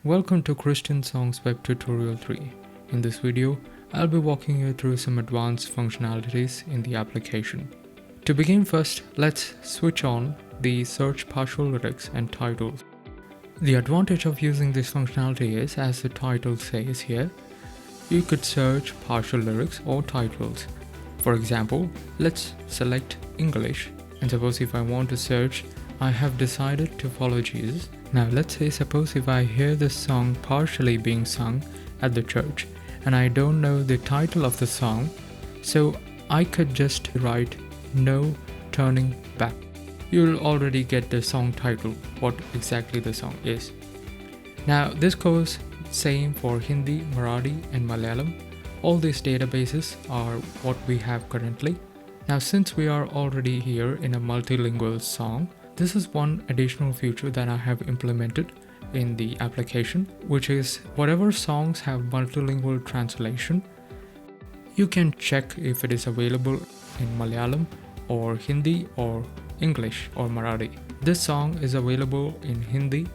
Welcome to Christian Songs Web Tutorial 3. In this video, I'll be walking you through some advanced functionalities in the application. To begin first, let's switch on the search partial lyrics and titles. The advantage of using this functionality is, as the title says here, you could search partial lyrics or titles. For example, let's select English, and suppose if I want to search I have decided to follow Jesus. Now let's say suppose if I hear this song partially being sung at the church and I don't know the title of the song, so I could just write No Turning Back. You'll already get the song title, what exactly the song is. Now this goes same for Hindi, Marathi and Malayalam. All these databases are what we have currently. Now since we are already here in a multilingual song, this is one additional feature that I have implemented in the application, which is whatever songs have multilingual translation, you can check if it is available in Malayalam or Hindi or English or Marathi. This song is available in Hindi,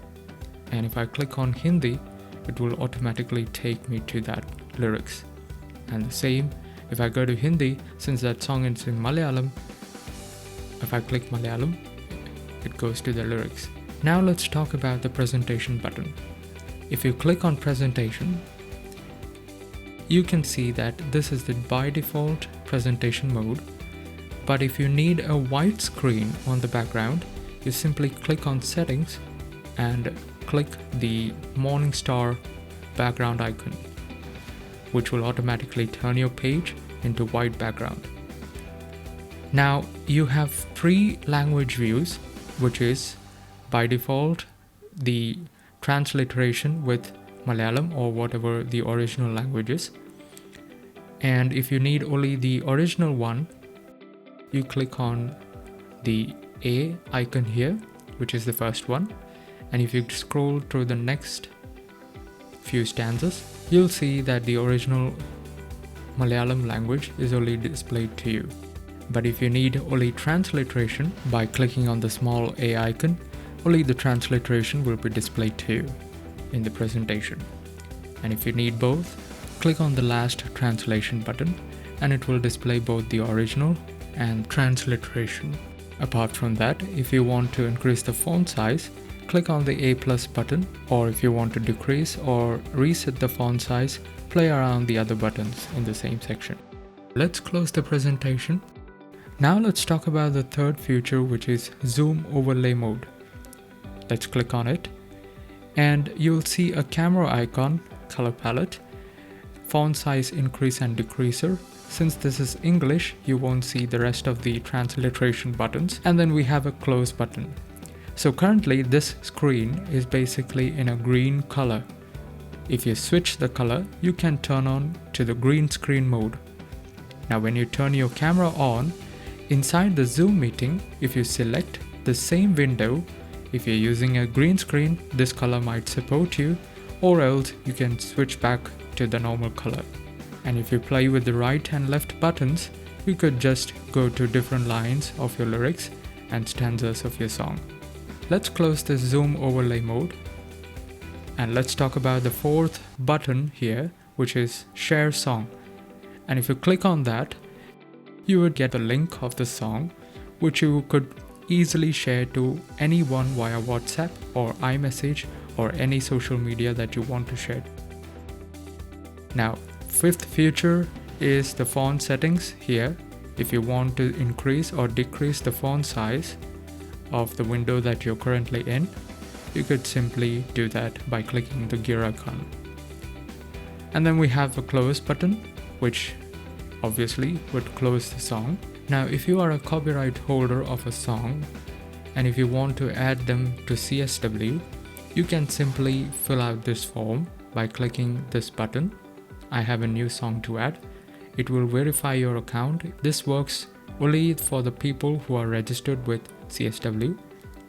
and if I click on Hindi, it will automatically take me to that lyrics. And the same, if I go to Hindi, since that song is in Malayalam, if I click Malayalam, it goes to the lyrics. Now let's talk about the presentation button. If you click on presentation, you can see that this is the by default presentation mode. But if you need a white screen on the background, you simply click on settings and click the morning star background icon, which will automatically turn your page into white background. Now you have three language views, which is by default the transliteration with Malayalam or whatever the original language is. And if you need only the original one, you click on the A icon here, which is the first one. And if you scroll through the next few stanzas, you'll see that the original Malayalam language is only displayed to you. But if you need only transliteration, by clicking on the small A icon, only the transliteration will be displayed to you in the presentation. And if you need both, click on the last translation button and it will display both the original and transliteration. Apart from that, if you want to increase the font size, click on the A+ button, or if you want to decrease or reset the font size, play around the other buttons in the same section. Let's close the presentation. Now let's talk about the third feature, which is zoom overlay mode. Let's click on it and you'll see a camera icon, color palette, font size increase and decreaser. Since this is English, you won't see the rest of the transliteration buttons, and then we have a close button. So currently this screen is basically in a green color. If you switch the color, you can turn on to the green screen mode. Now when you turn your camera on, inside the Zoom meeting, if you select the same window, if you're using a green screen, this color might support you, or else you can switch back to the normal color. And if you play with the right and left buttons, you could just go to different lines of your lyrics and stanzas of your song. Let's close this zoom overlay mode and let's talk about the fourth button here, which is share song. And if you click on that, you would get a link of the song, which you could easily share to anyone via WhatsApp or iMessage or any social media that you want to share. Now, fifth feature is the font settings here. If you want to increase or decrease the font size of the window that you're currently in, you could simply do that by clicking the gear icon. And then we have a close button, which obviously would close the song. Now if you are a copyright holder of a song and if you want to add them to CSW, you can simply fill out this form by clicking this button. I have a new song to add. It will verify your account. This works only for the people who are registered with CSW.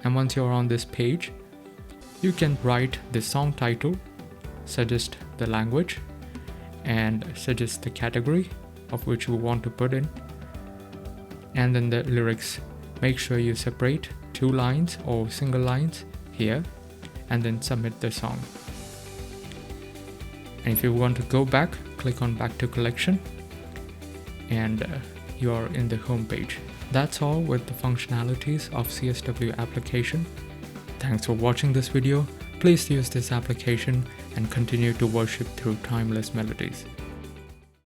And once you're on this page, you can write the song title, suggest the language, and suggest the category of which you want to put in, and then the lyrics. Make sure you separate 2 lines or single lines here and then submit the song. And if you want to go back, click on Back to Collection, and you are in the home page. That's all with the functionalities of CSW application. Thanks for watching this video. Please use this application and continue to worship through timeless melodies.